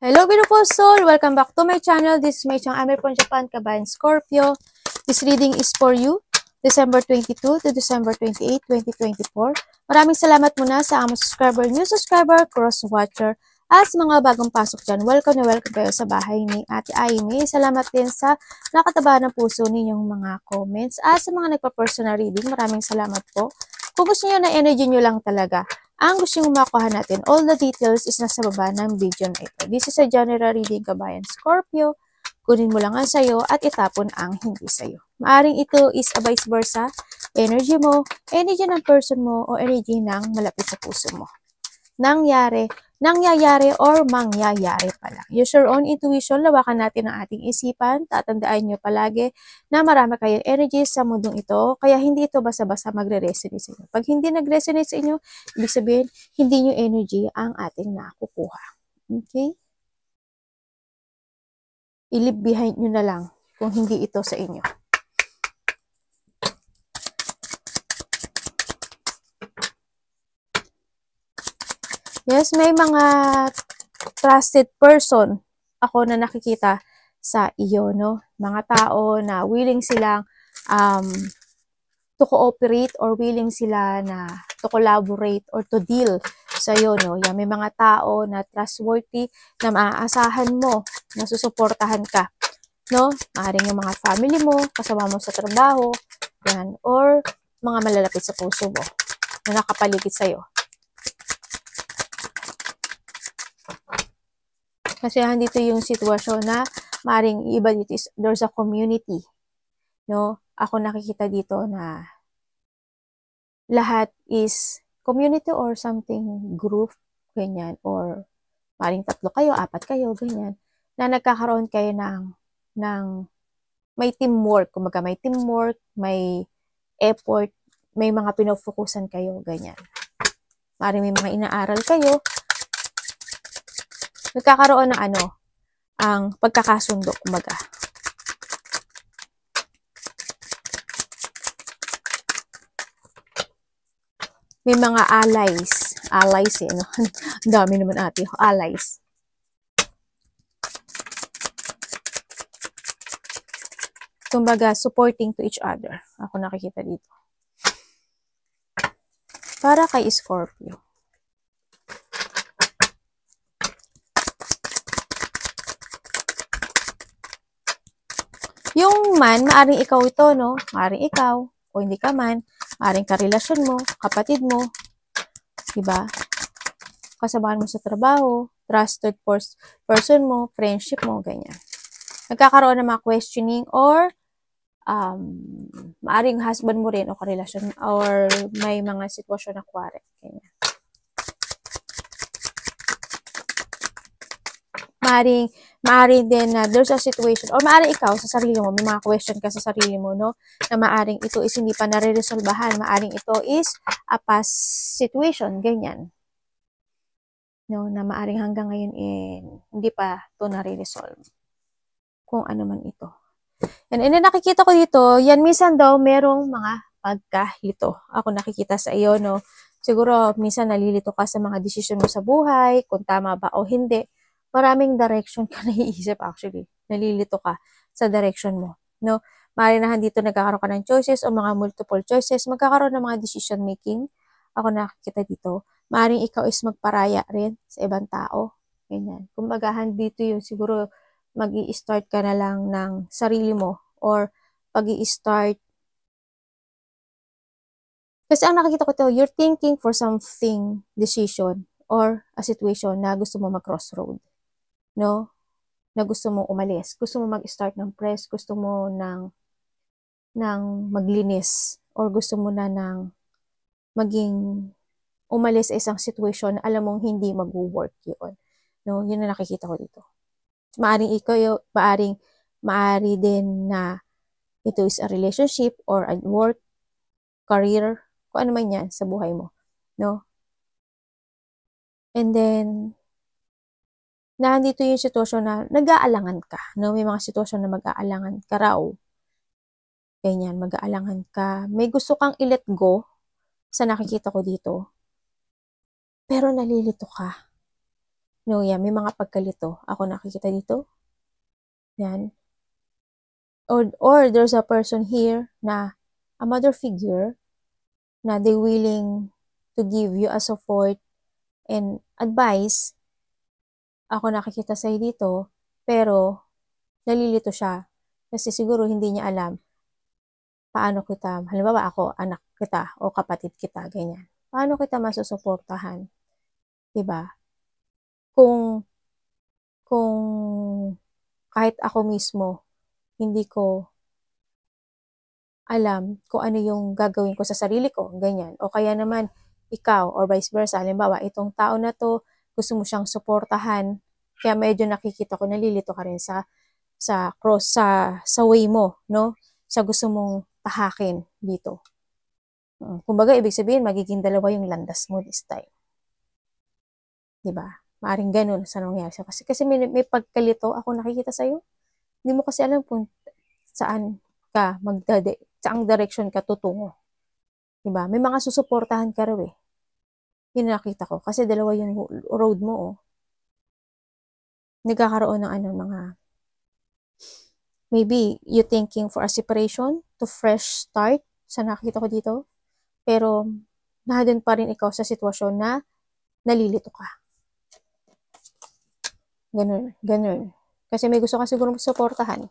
Hello beautiful soul! Welcome back to my channel. This is my channel. I'm from Japan, Kabayan Scorpio. This reading is for you, December 22 to December 28, 2024. Maraming salamat muna sa among subscriber, new subscriber, cross-watcher, as mga bagong pasok dyan. Welcome na welcome kayo sa bahay ni Ate Aimee. Salamat din sa nakataba ng puso ninyong mga comments. Sa mga nagpa-personal reading, maraming salamat po. Kung gusto niyo na energy nyo lang talaga, ang gusto nyo makuha natin, all the details is nasa baba ng video na ito. This is a general reading, Kabayan Scorpio. Kunin mo lang ang sayo at itapon ang hindi sayo. Maaring ito is a vice versa, energy mo, energy ng person mo, o energy ng malapit sa puso mo. Nangyayari or mangyayari pa lang. Use your own intuition, lawakan natin ang ating isipan. Tatandaan nyo palagi na marami kayong energy sa mundong ito, kaya hindi ito basta-basta magre-resonate sa inyo. Pag hindi nag-resonate sa inyo, ibig sabihin, hindi nyo energy ang ating nakukuha. Okay? I-leave behind nyo na lang kung hindi ito sa inyo. Yes, may mga trusted person ako na nakikita sa iyo, no? Mga tao na willing silang to cooperate or willing sila na to collaborate or to deal sa iyo, no? Yan, may mga tao na trustworthy na maaasahan mo, na susuportahan ka, no? Maaaring yung mga family mo, kasama mo sa trabaho, yan, or mga malalapit sa puso mo na nakapaligid sa iyo. Kasi dito yung sitwasyon na maring iba dito is there's a community, no? Ako nakikita dito na lahat is community or something group, ganyan, or maring 3 kayo, 4 kayo, ganyan, na nagkakaroon kayo ng may teamwork, kumbaga may teamwork, may effort, may mga pinofokusan kayo, ganyan. Maring may mga inaaral kayo, nagkakaroon ng ang pagkakasundo, kumbaga. May mga allies no? Ang dami naman ate, allies. Kumbaga, supporting to each other. Ako nakikita dito. Para kay Scorpio. Yung man, maaring ikaw ito, no? Maaring ikaw, o hindi ka man, maaring karelasyon mo, kapatid mo, diba? Kasamahan mo sa trabaho, trusted person mo, friendship mo, ganyan. Nagkakaroon ng mga questioning or maaring husband mo rin o karelasyon or may mga sitwasyon na kuwari, ganyan. Maaring din na there's a situation, or maaring ikaw sa sarili mo, may mga question ka sa sarili mo, no? Na maaring ito is hindi pa nare-resolbahan, maaring ito is a past situation, ganyan. No? Na maaring hanggang ngayon hindi pa ito nare-resolve. Kung ano man ito. And nakikita ko dito, yan minsan daw merong mga pagkalito. Ako nakikita sa iyo, no? Siguro minsan nalilito ka sa mga desisyon mo sa buhay, kung tama ba o hindi. Maraming direction ka naiisip actually. Nalilito ka sa direction mo, no? Maaari na dito nagkakaroon ka ng choices o mga multiple choices, magkakaroon ng mga decision making. Ako nakikita dito. Maaring ikaw is magparaya rin sa ibang tao. Ganyan. Kumbaga, dito yung siguro mag-i-start ka na lang ng sarili mo or pag-i-start. Kasi ang nakikita ko ito, you're thinking for something, decision or a situation na gusto mo mag-crossroad. No? Na gusto mo umalis. Gusto mo mag-start ng press. Gusto mo ng maglinis. Or gusto mo na ng maging umalis sa isang situation na alam mong hindi mag-work yun. No? Yun na nakikita ko dito. Maaring ikaw, maari din na ito is a relationship or a work, career, kung ano man yan sa buhay mo. No? And then, nandito yung sitwasyon na nag-aalangan ka. No? May mga sitwasyon na mag-aalangan ka raw. Ganyan, mag-aalangan ka. May gusto kang i-let go sa nakikita ko dito. Pero nalilito ka. No, yan, may mga pagkalito. Ako nakikita dito. Yan. Or there's a person here na a mother figure na they willing to give you a support and advice. Ako nakikita sa'yo dito, pero nalilito siya. Kasi siguro hindi niya alam paano kita, halimbawa ako, anak kita o kapatid kita, ganyan. Paano kita masusuportahan? Diba? Kung kahit ako mismo, hindi ko alam kung ano yung gagawin ko sa sarili ko, ganyan. O kaya naman, ikaw, or vice versa, halimbawa, itong tao na to, gusto mo siyang suportahan, kaya medyo nakikita ko, nalilito ka rin sa way mo, no? Sa gusto mong tahakin dito. Kumbaga, ibig sabihin, magiging dalawa yung landas mo this time. Diba? Maaring ganun sa nangyari. Kasi may pagkalito ako nakikita sa'yo. Hindi mo kasi alam kung saan ka saang direction ka tutungo. Diba? May mga susuportahan ka raw eh. Yun nakita ko. Kasi dalawa yung road mo oh. Nagkakaroon ng mga maybe you thinking for a separation to fresh start sa nakita ko dito. Pero nandun pa rin ikaw sa sitwasyon na nalilito ka. Ganun. Kasi may gusto ka siguro suportahan.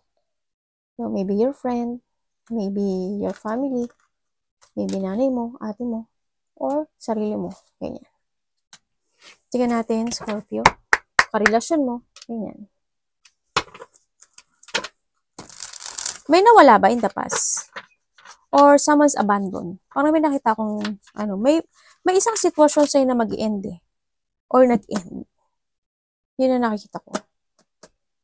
So, maybe your friend, maybe your family, maybe nanay mo, ate mo, or sarili mo. Ganyan. Tingnan natin, Scorpio. Karelasyon mo. Ganyan. May nawala ba in the past? Or someone's abandoned? Parang may nakita akong, may isang sitwasyon sa'yo na mag-end eh. Or nag-end. Yun ang nakikita ko.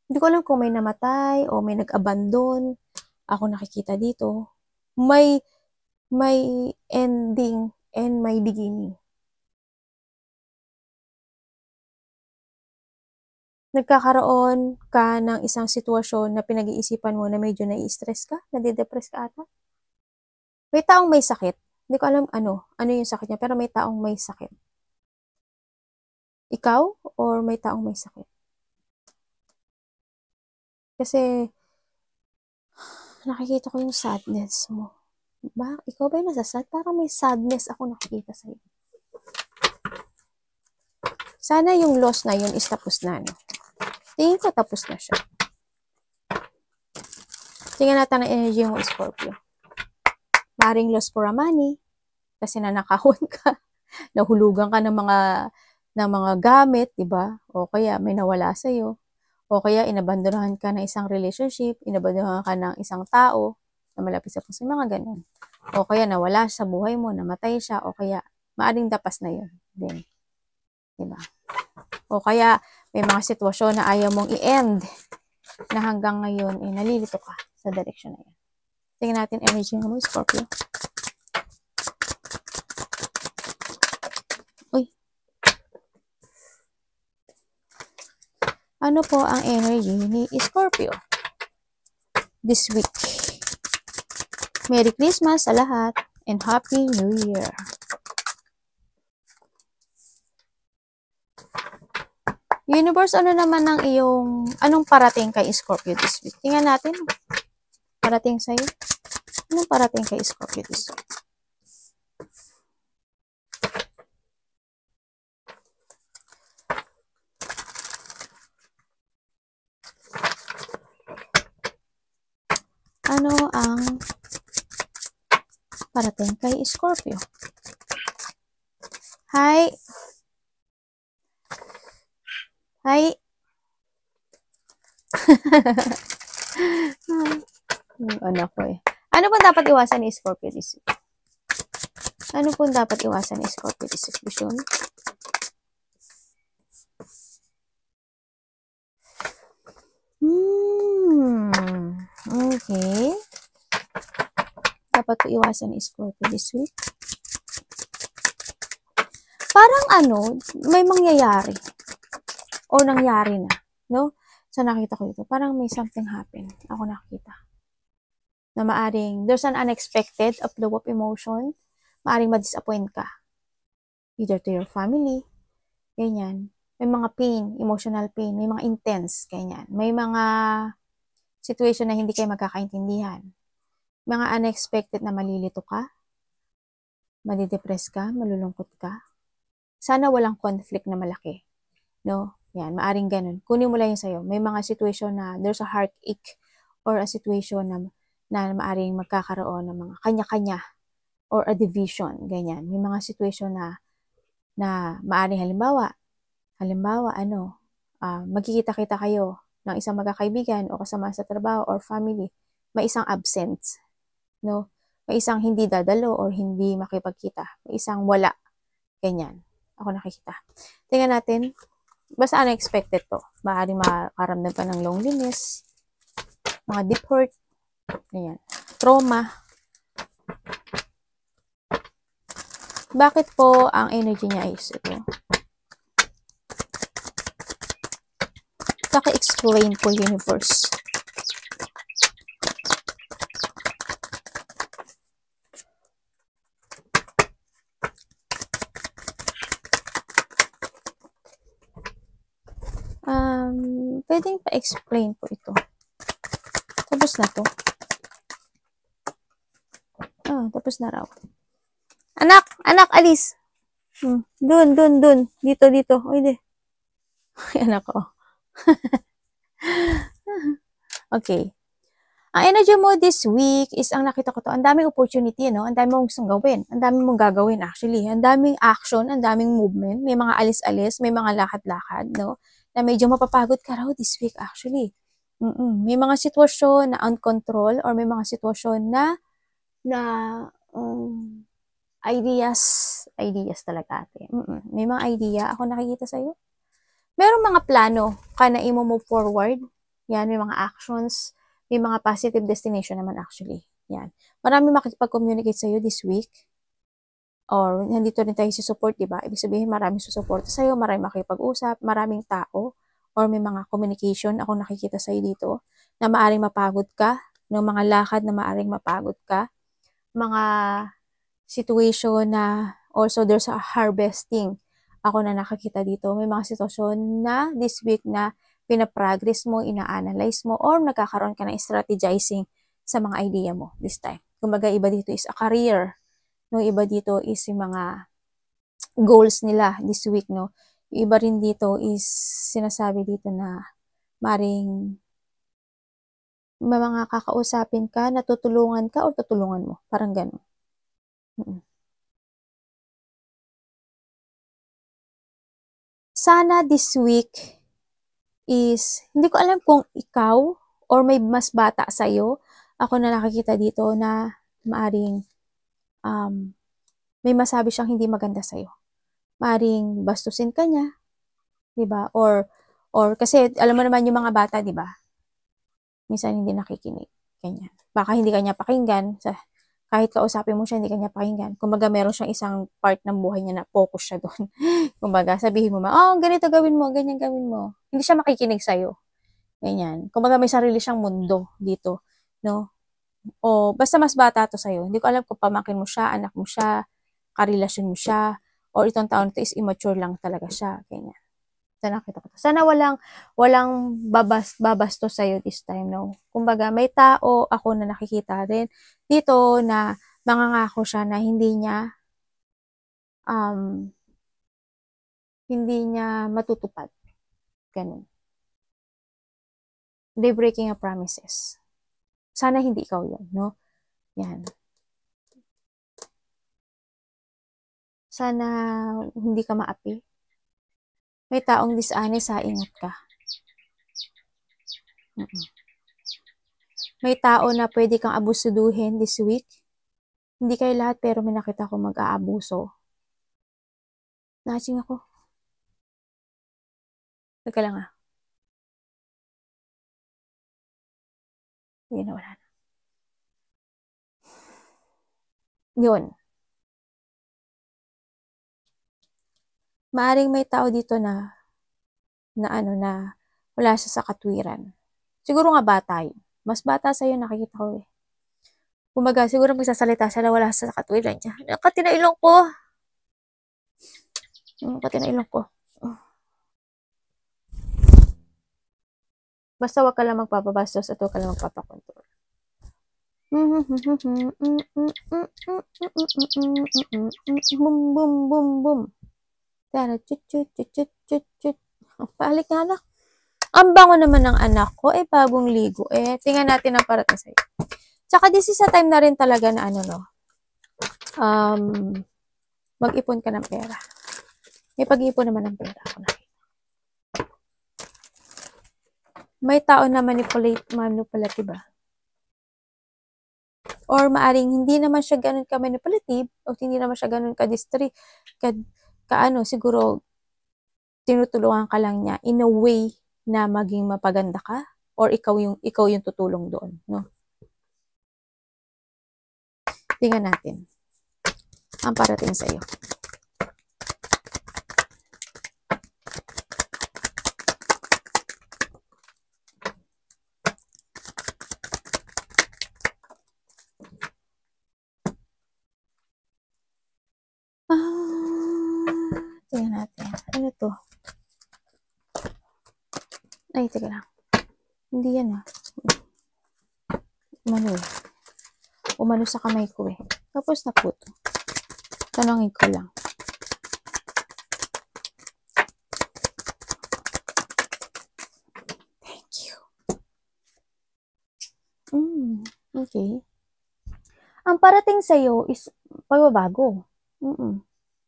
Hindi ko alam kung may namatay o may nag-abandon. Ako nakikita dito. May ending and may beginning. Nagkakaroon ka ng isang sitwasyon na pinag-iisipan mo na medyo nai-stress ka, nade-depress ka ata. May taong may sakit. Hindi ko alam ano yung sakit niya, pero may taong may sakit. Ikaw or may taong may sakit? Kasi nakikita ko yung sadness mo. Ikaw ba yung nasasad? Parang may sadness ako nakikita sa'yo. Sana yung loss na yun is tapos na, no? Tingin ko tapos na siya. Tingnan natin ang energy mo, Scorpio. Maring loss for a money, kasi nanakahon ka, nahulugan ka ng mga gamit, di ba? O kaya may nawala sa'yo. O kaya inabandonahan ka ng isang relationship, inabandonahan ka ng isang tao na malapit sa puso, mga ganun. O kaya nawala sa buhay mo, namatay siya, o kaya maaring tapas na yun. Then, di ba? O kaya may mga sitwasyon na ayaw mong i-end na hanggang ngayon nalilito ka sa direction na yan. Tingnan natin energy mo, Scorpio. Uy. Ano po ang energy ni Scorpio this week? Merry Christmas sa lahat and Happy New Year. Universe, ano naman ang anong parating kay Scorpio this week? Tingnan natin. Parating sa'yo. Anong parating kay Scorpio this week? Ano ang parating kay Scorpio? Hi. Anak ko eh. Ano po dapat iwasan ni Scorpio this week? Ano po dapat iwasan ni Scorpio this week? Vision? Okay. Dapat po iwasan ni Scorpio this week. Parang may mangyayari. O nangyari na. No? So nakita ko dito. Parang may something happen. Ako nakita. Na maaring, there's an unexpected upflow of emotion. Maaring ma-disappoint ka. Either to your family. Ganyan. may mga pain, emotional pain, may mga intense, ganyan. May mga situation na hindi kayo magkakaintindihan. Mga unexpected na malilito ka, madidepress ka, malulungkot ka. Sana walang conflict na malaki. No? Yan, maaring ganun. Kunin mo lang yun sa'yo. May mga situation na there's a heartache or a situation na maaring magkakaroon ng mga kanya-kanya or a division, ganyan. May mga situation na maaring halimbawa, magkikita-kita kayo ng isang magkakaibigan o kasama sa trabaho or family, may isang absent, no? May isang hindi dadalo or hindi makipagkita. May isang wala. Ganyan. Ako nakikita. Tingnan natin. Basta unexpected to. Maaaring makaramdam ka ng loneliness, mga deep hurt, ganyan. Trauma. Bakit po ang energy niya is ito? Paki-explain po, universe. Pwedeng pa-explain po ito. Tapos na to. Tapos na raw. Anak, alis. Dun. Dito. Oy, de. Anak ko. Okay. Ang energy mo this week is, ang nakita ko to, ang daming opportunity, no? Ang daming mong gustong gawin. Ang daming mong gagawin, actually. Ang daming action, ang daming movement. May mga alis-alis, may mga lakad-lakad, no? Na medyo mapapagod ka raw this week, actually. May mga sitwasyon na uncontrol or may mga sitwasyon na ideas talaga, ate. May mga idea ako nakikita sa'yo. Merong mga plano ka na i-move forward. Yan, may mga actions, may mga positive destination naman actually. Yan. Marami makikipag-communicate sa'yo this week. Or, nandito rin tayo si support, diba? Ibig sabihin, maraming susupport sa'yo, maraming makikipag-usap, maraming tao, or may mga communication ako nakikita sa'yo dito, na maaring mapagod ka, ng mga lakad na maaring mapagod ka, mga situation na also there's a harvesting ako na nakakita dito. May mga sitwasyon na this week na pinaprogress mo, ina-analyze mo, or nagkakaroon ka ng strategizing sa mga idea mo this time. Kumbaga, iba dito is a career. No, iba dito is yung mga goals nila this week, no. Iba rin dito is sinasabi dito na maring may mga kakausapin ka, natutulungan ka o tutulungan mo. Parang gano'n. Sana this week is, hindi ko alam kung ikaw or may mas bata sa'yo, ako na nakakita dito na maaring may masabi siyang hindi maganda sa'yo. Maaring bastusin ka niya, diba? Or kasi alam mo naman yung mga bata, diba? Minsan hindi nakikinig. Ganyan. Baka hindi kanya pakinggan. Kahit kausapin mo siya, hindi kanya pakinggan. Kumbaga, meron siyang isang part ng buhay niya na focus siya doon. Kumbaga, sabihin mo ganito gawin mo, ganyan gawin mo. Hindi siya makikinig sa'yo. Ganyan. Kumbaga, may sarili siyang mundo dito. No? O, basta mas bata to sa'yo. Hindi ko alam kung pamangkin mo siya, anak mo siya, karelasyon mo siya, or itong taon to is immature lang talaga siya. Ganyan. Sana walang babastos sa'yo this time, no? Kumbaga, may tao ako na nakikita rin dito na mangangako siya na hindi niya matutupad. Ganun. They breaking a promises. Sana hindi ikaw yan, no? Yan. Sana hindi ka maapi. May taong dishonest, ingat ka. May tao na pwede kang abusuduhin this week. Hindi kayo lahat, pero may nakita ko mag-aabuso. Naching ako. Teka lang Hindi na, wala na. Yun. Maaring may tao dito na wala siya sa katwiran. Siguro nga bata yun. Mas bata sa'yo, nakikita ko eh. Kumbaga, siguro magsasalita siya na wala siya sa katwiran niya. Kati na ilong ko. Basta wag ka lang magpapabastos at wag ka lang magpapakontrol. Boom, boom, boom, boom. Tara, chut, chut, chut, chut, chut, chut. Paalik nga anak. Ang bango naman ng anak ko, bagong ligo. Tingnan natin ang parating sa'yo. Tsaka this is a time na rin talaga na mag-ipon ka ng pera. May pag-ipon naman ng pera ako na. May tao na manipulative ba? Or maaring hindi naman siya ganun ka-manipulative o hindi naman siya ganun ka-district, siguro tinutulungan ka lang niya in a way na maging mapaganda ka or ikaw yung tutulong doon, no? Tingnan natin ang parating sa iyo. Tingnan natin. Ano to? Ay, teka lang. Hindi yan Umano sa kamay ko Tapos na po to. Tanongin ko lang. Thank you. Okay. Ang parating sa'yo is pagbabago.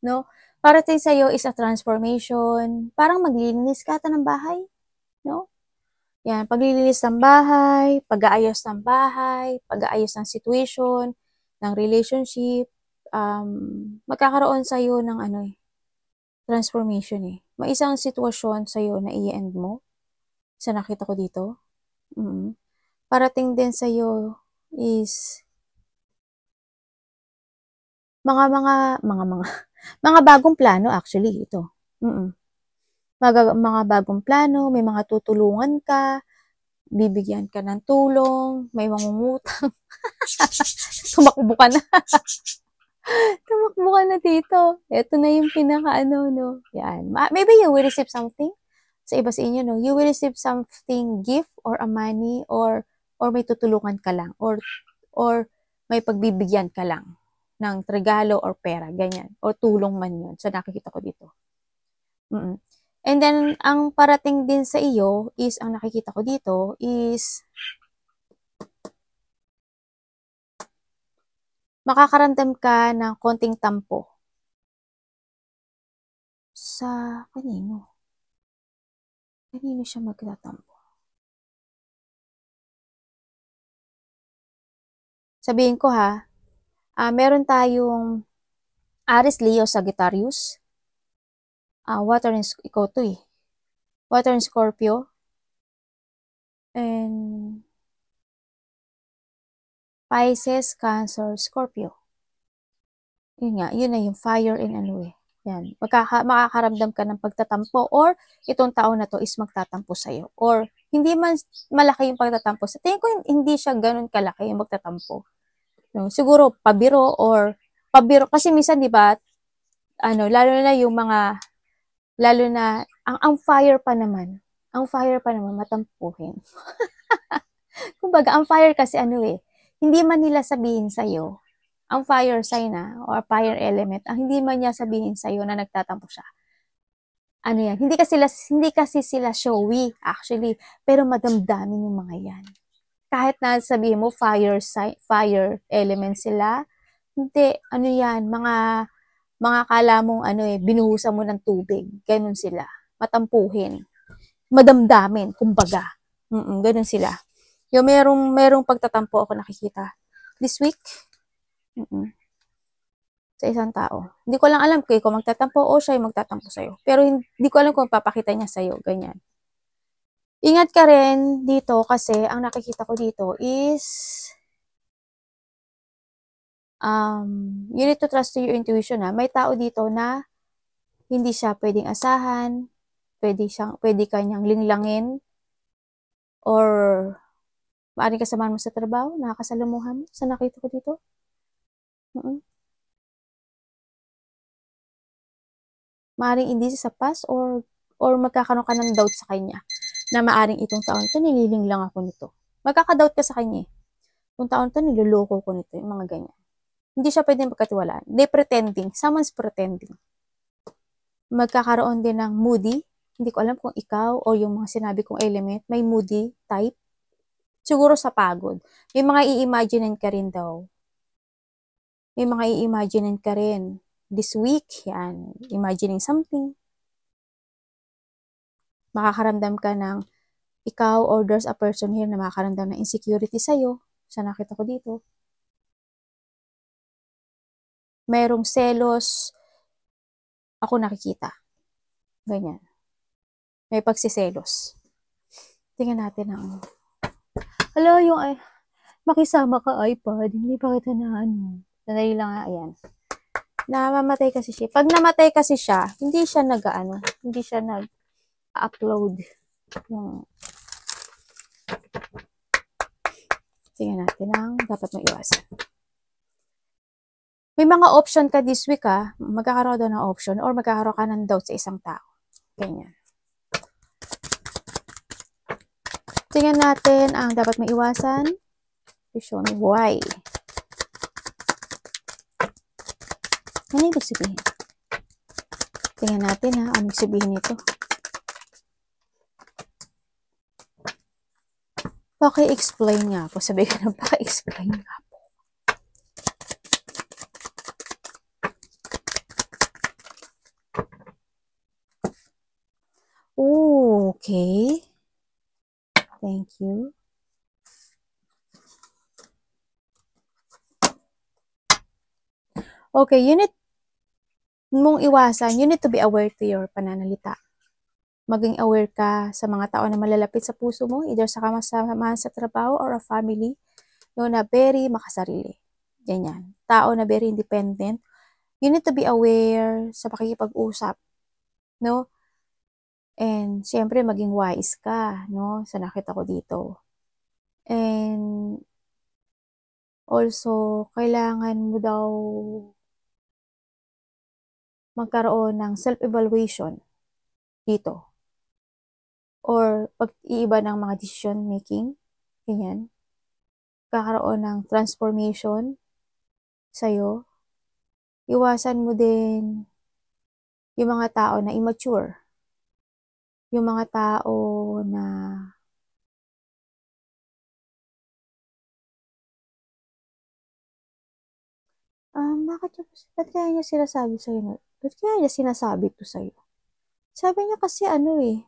No? Parating sa'yo is a transformation. Parang maglilinis ka ng bahay. No? Yan, paglilinis ng bahay, pag-aayos ng bahay, pag-aayos ng situation, ng relationship, magkakaroon sa'yo ng transformation May isang sitwasyon sa'yo na i-end mo. Sa nakita ko dito. Parating din sa'yo is mga bagong plano actually ito. Mga bagong plano, may mga tutulungan ka, bibigyan ka ng tulong, may mangungutang. Tumakbo ka na. Tumakbo ka na dito. Ito na yung pinaka no. Yan. Maybe you will receive something sa iba sa inyo, no? You will receive something, gift or a money or may tutulungan ka lang or may pagbibigyan ka lang ng regalo or pera, ganyan. O tulong man yun. So, nakikita ko dito. And then, ang parating din sa iyo is, ang nakikita ko dito is, makakaramdam ka ng konting tampo. Sa kanino? Kanino siya magtatampo? Sabihin ko meron tayong Aries, Leo, Sagittarius. Water and ikaw to Water and Scorpio. And Pisces, Cancer, Scorpio. Yun na yung fire and Yan. Makakaramdam ka ng pagtatampo or itong taon na to is magtatampo sa'yo. Or hindi man malaki yung pagtatampo. Sa tingin ko hindi siya ganun kalaki yung magtatampo. No? Siguro pabiro kasi minsan 'di ba lalo na ang fire pa naman matampuhin. Kumbaga ang fire kasi hindi man nila sabihin sa iyo ang fire sign or fire element, ang hindi man niya sabihin sa iyo na nagtatampo siya. Yan, hindi kasi sila showy actually, pero madamdamin yung mga yan. Kahit na sabihin mo fire element sila, hindi, yan, mga kala mong binuhusan mo ng tubig, ganun sila, matampuhin, madamdamin, kumbaga, ganun sila. Yung merong pagtatampo ako nakikita this week, sa isang tao. Hindi ko lang alam kung magtatampo o siya yung magtatampo sa'yo. Pero hindi ko alam kung papakita niya sa'yo, ganyan. Ingat ka rin dito kasi ang nakikita ko dito is you need to trust to your intuition May tao dito na hindi siya pwedeng asahan, pwede kanyang linglangin or maaaring kasamahan mo sa trabaho, nakakasalamuhan mo sa nakita ko dito. Maaaring hindi sa past or magkakaroon ka ng doubt sa kanya. na maaring itong taon ito, nililing lang ako nito. Magkakadoubt ka sa kanya eh. Itong taon ito, niloloko ko nito, yung mga ganyan. Hindi siya pwedeng pagkatiwalaan. They pretending. Someone's pretending. Magkakaroon din ng moody. Hindi ko alam kung ikaw o yung mga sinabi kong element, may moody type. Siguro sa pagod. May mga i-imaginein ka rin daw. May mga i-imaginein ka rin. This week, yan. Imagining something. Makakaramdam ka ng ikaw or there's a person here na makakaramdam ng insecurity sa'yo. Sa nakita ko dito. Merong selos. Ako nakikita. Ganyan. May pagsiselos. Tingnan natin ang hala, yung ay, makisama ka iPad. Hindi pa kita na ano. Sandali lang nga, ayan. Namamatay kasi siya. Pag namatay kasi siya, hindi siya nag-ano, hindi siya nag-upload. Tingnan natin ang dapat maiwasan. May mga option ka this week ha. Magkakaroon daw ng option or magkakaroon ka ng doubt sa isang tao. Ganyan. Tingnan natin ang dapat maiwasan. Show me why. Ano ibig sabihin? Tingnan natin ha. Ano ibig sabihin nito? Paki-explain nga po. Sabi ko na paki-explain nga po. Okay. Thank you. Okay, you need mong iwasan, you need to be aware to your pananalita. Maging aware ka sa mga tao na malalapit sa puso mo, either sa kasamahan sa trabaho or a family, no, na very makasarili. Ganyan. Tao na very independent. You need to be aware sa pakikipag-usap, no? And syempre maging wise ka, no? Sa nakita ko dito. And also, kailangan mo daw magkaroon ng self-evaluation dito. Or pag-iiba ng mga decision making, ganyan. Kakaroon ng transformation sa'yo. Iwasan mo din yung mga tao na immature. Yung mga tao na ba't kaya niya sinasabi sa'yo? Ba't kaya niya sinasabi to sa'yo? Sabi niya kasi ano eh,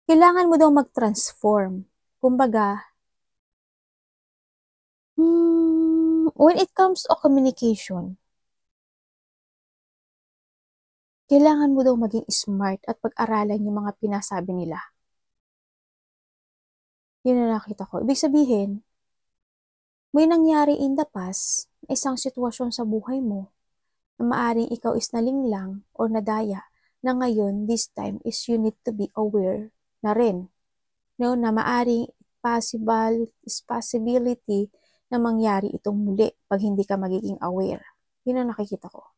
kailangan mo daw mag-transform. Kumbaga, when it comes to communication, kailangan mo daw maging smart at pag-aralan yung mga pinasabi nila. Yun na nakita ko. Ibig sabihin, may nangyari in the past, isang sitwasyon sa buhay mo, na maaring ikaw is nalinglang or nadaya, na ngayon, this time, is you need to be aware na rin. No, na maaring possibility na mangyari itong muli pag hindi ka magiging aware. Yun ang nakikita ko.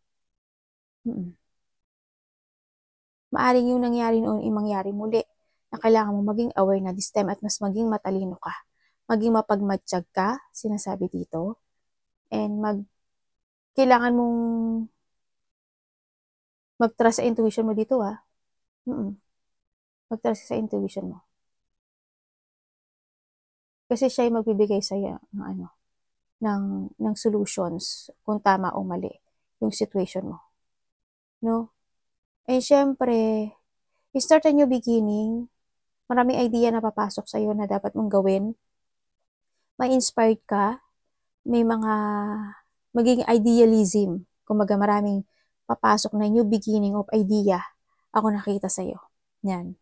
Maaring yung nangyari noon ay mangyari muli, na kailangan mo maging aware na this time at mas maging matalino ka. Maging mapagmatsyag ka, sinasabi dito. And kailangan mong mag-trust sa intuition mo dito ha. Mag-trust sa intuition mo. Kasi siya ay magbibigay sa'yo ng solutions kung tama o mali yung situation mo. No? And syempre, start a new beginning. Maraming idea na papasok sa'yo na dapat mong gawin. May inspired ka. May mga magiging idealism. Kumbaga maraming papasok na new beginning of idea. Ako nakita sa'yo. Yan.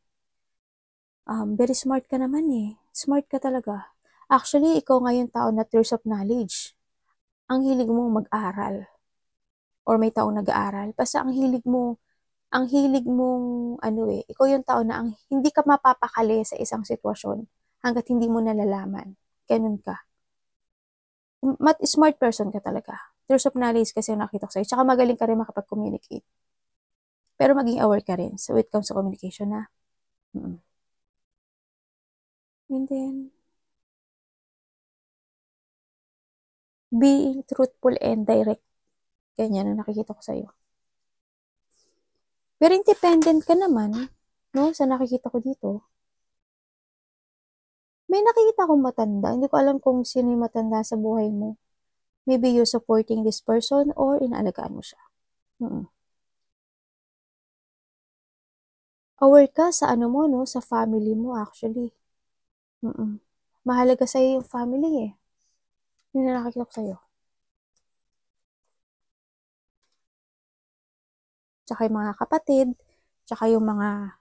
Very smart ka naman eh. Smart ka talaga. Actually, ikaw ngayon tao na thirst of knowledge. Ang hilig mong mag-aral. Or may taong nag-aaral. Basta ang hilig mong ikaw yung tao na hindi ka mapapakali sa isang sitwasyon hanggat hindi mo nalalaman. Ganun ka. Smart person ka talaga. Thirst of knowledge kasi nakita ko sa'yo. Tsaka magaling ka rin makapag-communicate. Pero maging aware ka rin. So, it comes to communication na. And then, being truthful and direct. Ganyan ang nakikita ko sa'yo. Pero independent ka naman, no? Sa nakikita ko dito. May nakikita akong matanda. Hindi ko alam kung sino yung matanda sa buhay mo. Maybe you're supporting this person or inaalagaan mo siya. Aware ka sa ano mo, no? Sa family mo, actually. Mahalaga sa'yo yung family, eh. Yun na nakikita ko sa'yo. Tsaka yung mga kapatid, tsaka yung mga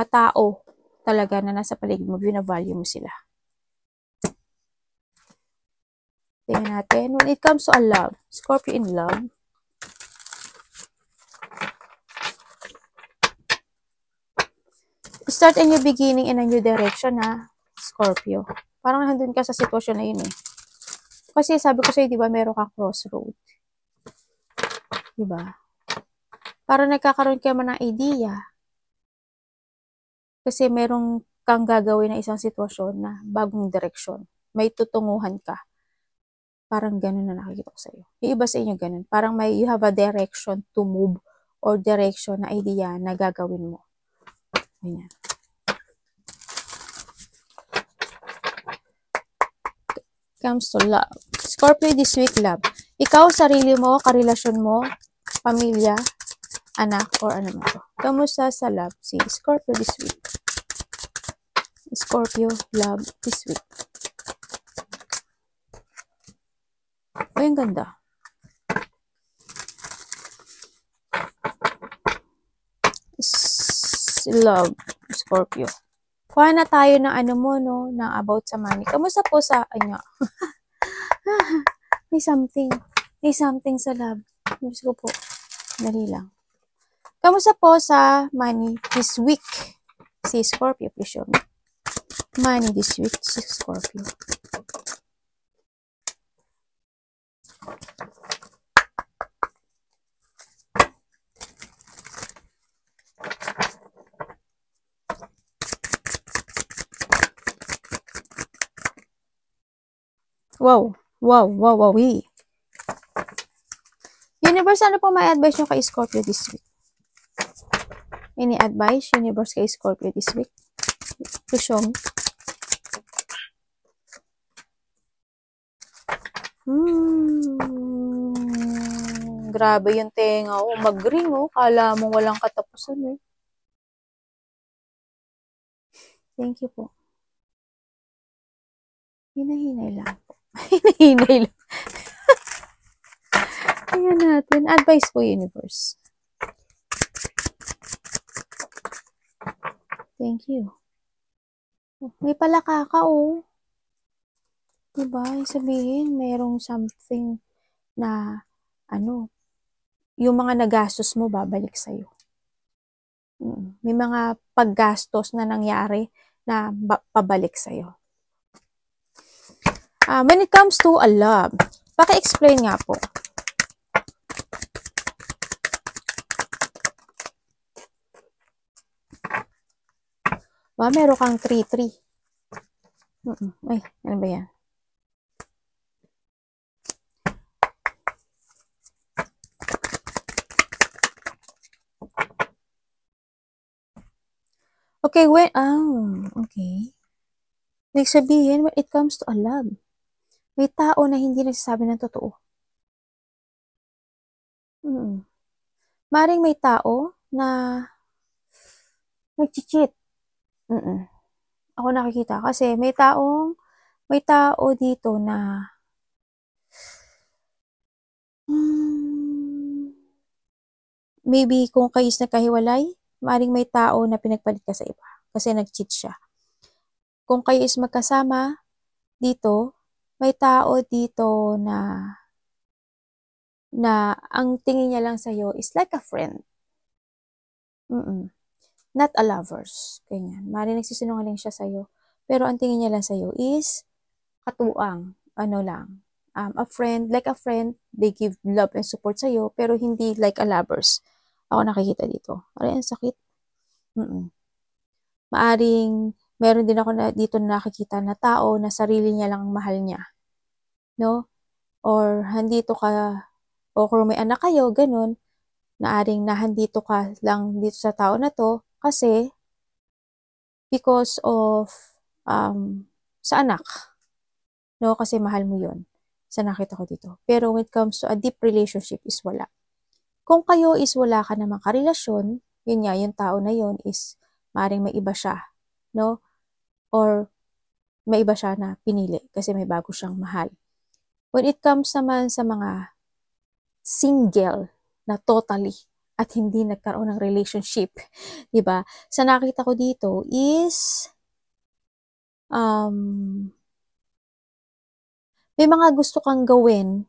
tao talaga na nasa paligid mo, bina-value mo sila. Tingnan natin. When it comes to a love, Scorpio in love, start a new beginning in a new direction, ha, Scorpio. Parang nandun ka sa sitwasyon na yun, eh. Kasi sabi ko sa'yo, di ba, meron kang crossroad. Di ba? Parang nagkakaroon ka man ng idea. Kasi merong kang gagawin na isang sitwasyon na bagong direksyon. May tutunguhan ka. Parang ganun na nakikita ko sa'yo. Yung iba sa inyo ganun. Parang you have a direction to move or direction na idea na gagawin mo. Ayan. Comes to love. Scorpio this week, love. Ikaw, sarili mo, karelasyon mo, pamilya, anak, or ano mo to. Kamusta sa love? Si Scorpio this week. Scorpio, love this week. Ay, ang ganda. Love, Scorpio. Kuha na tayo ng ano mo, no? Ng about sa money. Kamusta po sa, may something. May something sa love. Diyos ko po. Dali lang. Kamusta po sa money this week? Si Scorpio, please show me. Money this week, si Scorpio. Wow. Universe, ano po may advice nyo kay Scorpio this week? Any advice, Universe, kay Scorpio this week? Please show me. Grabe yung tenga ko. Mag-ring, oh. Kala mong walang katapusan, eh. Thank you po. Hinahinay lang po. Hinahinay lang. Ayan natin. Advice po, Universe. Thank you. May palakaka, oh. Diba? Sabihin, merong something na, yung mga nagastos mo, babalik sa'yo. May mga paggastos na nangyari na pabalik sa'yo. When it comes to a love, paki-explain nga po. Meron kang 3-3. Ay, ano ba yan? Okay, okay. Ibig sabihin, when it comes to a love, may tao na hindi nagsasabi ng totoo. Maring may tao na nag-cheat. Ako nakikita. Kasi may tao dito na maybe kung kayo is nagkahiwalay, maring may tao na pinagpalit ka sa iba. Kasi nag-cheat siya. Kung kayo is magkasama dito, may tao dito na ang tingin niya lang sa'yo is like a friend. Not a lovers. Ganyan. Maring nagsisinungaling siya sa'yo. Pero ang tingin niya lang sa'yo is katuwang. A friend, like a friend, they give love and support sa'yo, pero hindi like a lovers. Ako nakikita dito. Aray, ang sakit. Maaring meron din ako dito na nakikita na tao na sarili niya lang ang mahal niya, no? Or handito ka, o kung may anak kayo, ganun, naaring nahandito ka lang dito sa tao na to kasi because of sa anak, no? Kasi mahal mo yun. Sa nakita ko dito. Pero when it comes to a deep relationship is wala. Kung kayo is wala ka namang karelasyon, yun nga, yung tao na yun is maaring may iba siya, no? Or may iba siya na pinili kasi may bago siyang mahal. When it comes naman sa mga single na totally at hindi nagkaroon ng relationship, 'di ba? Sa nakita ko dito is may mga gusto kang gawin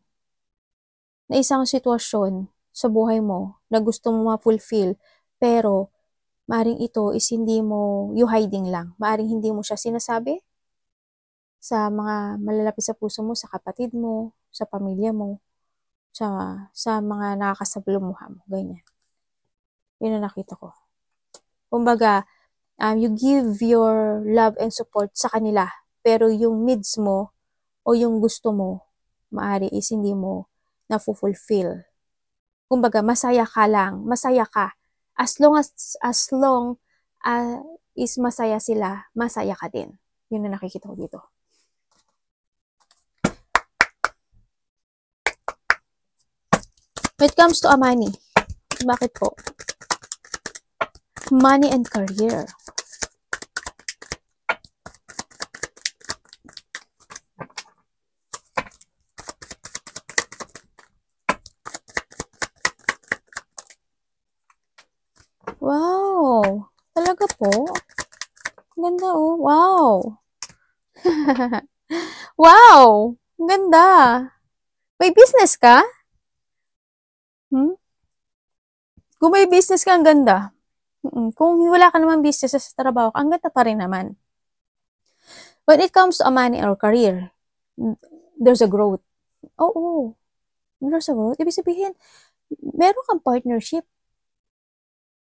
na isang sitwasyon sa buhay mo na gusto mo ma-fulfill, pero maaring ito is hindi mo, you hiding lang. Maaring hindi mo siya sinasabi sa mga malalapit sa puso mo, sa kapatid mo, sa pamilya mo, sa mga nakakasabuluhan mo, ganyan. Yun ang nakita ko. Kumbaga, you give your love and support sa kanila, pero yung needs mo o yung gusto mo, maari is hindi mo na-fulfill. Kumbaga, masaya ka lang, masaya ka. As long is masaya sila, masaya ka din. Yun ang nakikita ko dito. When it comes to a money, bakit po? Money and career. Wow! Talaga po? Ganda oh. Wow! Wow! Ganda! May business ka? Kung may business ka, ang ganda. Kung wala ka naman business sa trabaho, ang ganda pa rin naman. When it comes to a money or career, there's a growth. Oo. There's a growth. Ibig sabihin, meron kang partnership.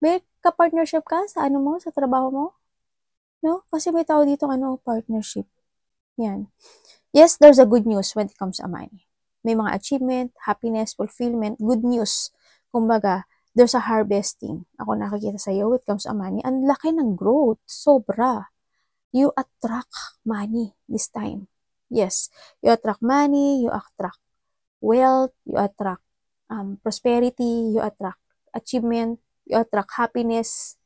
May ka-partnership ka sa ano mo, sa trabaho mo? No? Kasi may tao dito partnership. Yan. Yes, there's a good news when it comes to money. May mga achievement, happiness, fulfillment, good news. Kumbaga, there's a harvesting. Ako nakikita sa iyo when it comes to money. Ang laki ng growth. Sobra. You attract money this time. Yes. You attract money, you attract wealth, you attract prosperity, you attract achievement, you attract happiness.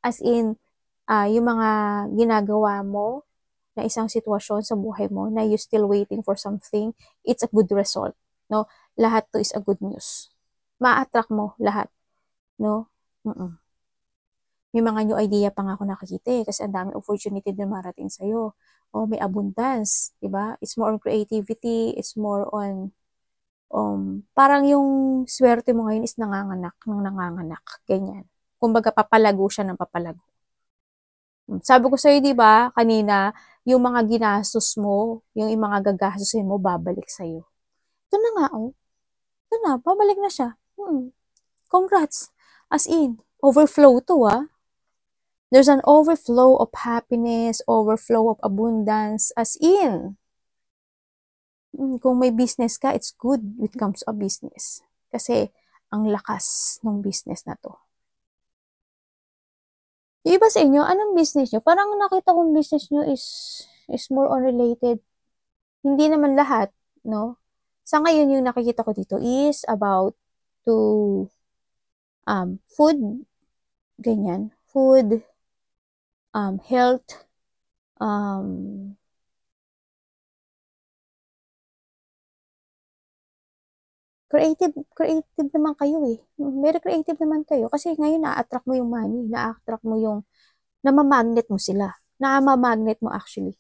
As in, yung mga ginagawa mo na isang sitwasyon sa buhay mo na you still waiting for something, it's a good result. No? Lahat to is a good news. Ma-attract mo lahat. No? May mga new idea pa nga ako nakikita kasi ang daming opportunity na marating sa'yo. O may abundance, diba? It's more on creativity, it's more on parang yung swerte mo ngayon is nanganganak, ganyan. Kumbaga papalago siya ng papalago. Sabi ko sa'yo, di ba, kanina, yung mga ginastos mo, yung mga gagastusin mo, babalik sa'yo. Ito na nga, oh. Ito na, babalik na siya. Congrats. As in, overflow to, ah. There's an overflow of happiness, overflow of abundance, as in. Kung may business ka, it's good when it comes to a business. Kasi, ang lakas ng business na to. Yung iba sa inyo, anong business nyo? Parang nakita kong business nyo is more on related. Hindi naman lahat, no? Sa ngayon, yung nakikita ko dito is about to food, ganyan. Food, health, creative naman kayo eh. Very creative naman kayo. Kasi ngayon, na-attract mo yung money. Na-attract mo yung, namamagnet mo sila. Namamagnet mo actually.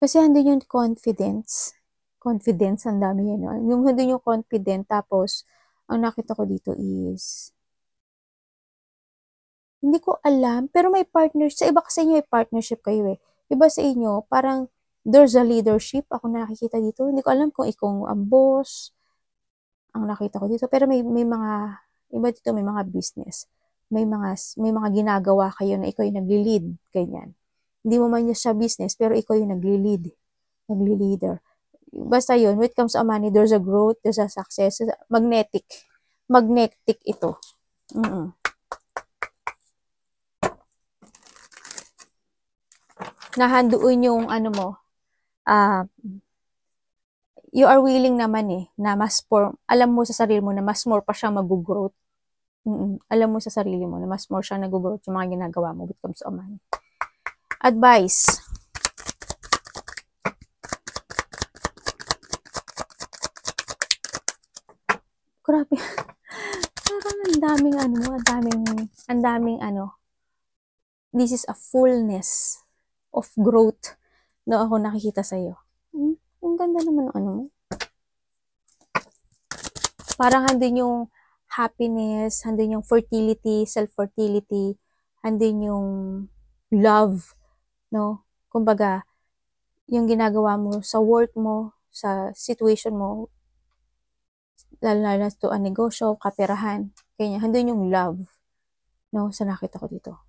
Kasi andun yung confidence. Confidence, ang dami yan. No? Yung andun yung confident, tapos, ang nakita ko dito is, hindi ko alam, pero may partner, sa iba kasi inyo may partnership kayo eh. Iba sa inyo, parang There's a leadership. Ako nakikita dito. Hindi ko alam kung ikaw ang boss. Ang nakita ko dito. Pero may mga, iba dito, may mga business. May mga ginagawa kayo na ikaw yung nagli-lead. Ganyan. Hindi mo man siya business, pero ikaw yung nagli-lead. Nagli-leader. Basta yun, when it comes to money, there's a growth, there's a success. Magnetic. Magnetic ito. Nahandoon yung ano mo, you are willing naman na mas more, alam mo sa sarili mo na mas more pa siyang mag-growth. Alam mo sa sarili mo na mas more siyang nag-growth yung mga ginagawa mo when it comes to money. Advice. Grabe. Parang ang daming this is a fullness of growth na ako nakikita sa iyo. Ang ganda naman ng mo. Parang handin yung happiness, handin yung fertility, self-fertility, handin yung love, no? Kumbaga, yung ginagawa mo sa work mo, sa situation mo, lalo na to a negosyo, kaperahan, kanya, handin yung love, no? Sa nakita ko dito.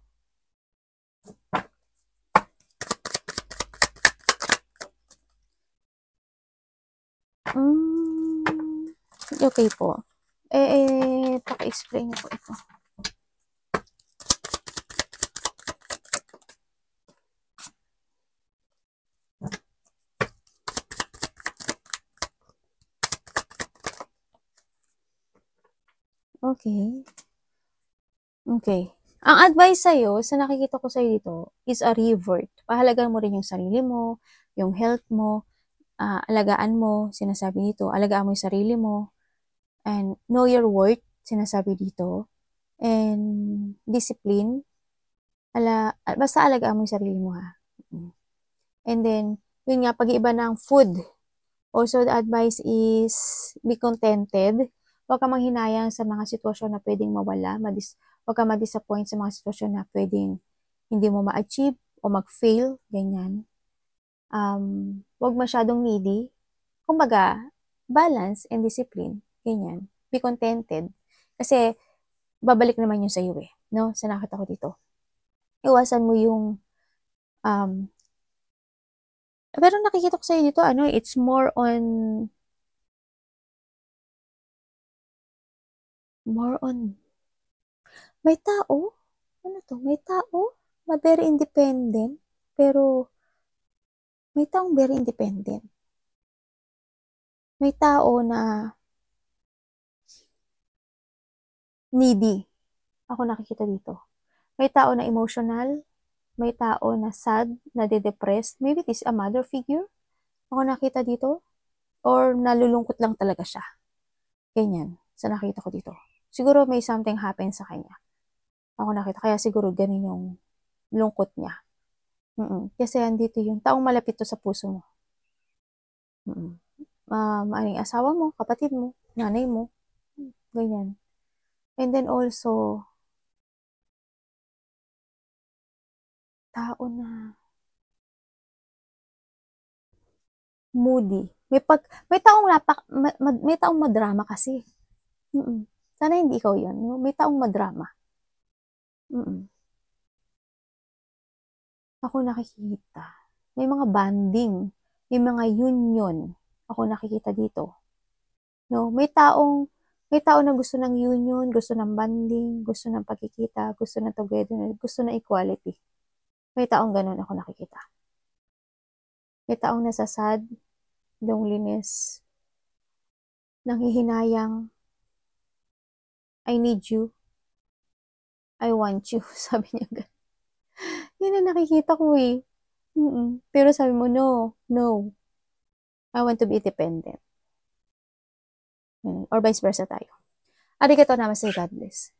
Okay po. Paki-explain niyo po ito. Okay. Okay. Ang advice sa'yo, sa nakikita ko sa'yo dito, is a revert. Pahalagaan mo rin yung sarili mo, yung health mo, alagaan mo, sinasabi dito, alagaan mo yung sarili mo, and know your worth, sinasabi dito, and discipline, basta alagaan mo yung sarili mo ha. And then, yun nga, pag-iiba ng food. Also, the advice is, be contented. Huwag ka manghinayang sa mga sitwasyon na pwedeng mawala, huwag ka ma-disappoint sa mga sitwasyon na pwedeng hindi mo ma-achieve o mag-fail, ganyan. Huwag masyadong needy. Kumbaga, balance and discipline, ganyan. Be contented. Kasi, babalik naman yun sa iyo no? Sa nakita ko dito. Iwasan mo yung, pero nakikita ko sa iyo dito, it's more on, may tao na very independent, pero may taong very independent. May tao na needy. Ako nakikita dito. May tao na emotional, may tao na sad, na de-depressed. Maybe it is a mother figure. Ako nakita dito. Or nalulungkot lang talaga siya. Ganyan. Sa nakita ko dito. Siguro may something happen sa kanya. Ako nakita. Kaya siguro ganun yung lungkot niya. Kasi andito yung taong malapit to sa puso mo. Maaring asawa mo, kapatid mo, nanay mo. Ganyan. And then also, tao na moody. May taong madrama kasi. Sana hindi ikaw 'yon, no? May taong madrama. Ako nakikita. May mga banding, may mga union. Ako nakikita dito. No, may tao na gusto ng union, gusto ng banding, gusto ng pagkikita, gusto ng togetherness, gusto ng equality. May taong ganun ako nakikita. May taong nasasad, loneliness, nanghihinayang, I need you, I want you, sabi niya ganun. Yun ang nakikita ko Pero sabi mo, no, I want to be independent. Or vice versa tayo. Arigatou namaste, God bless.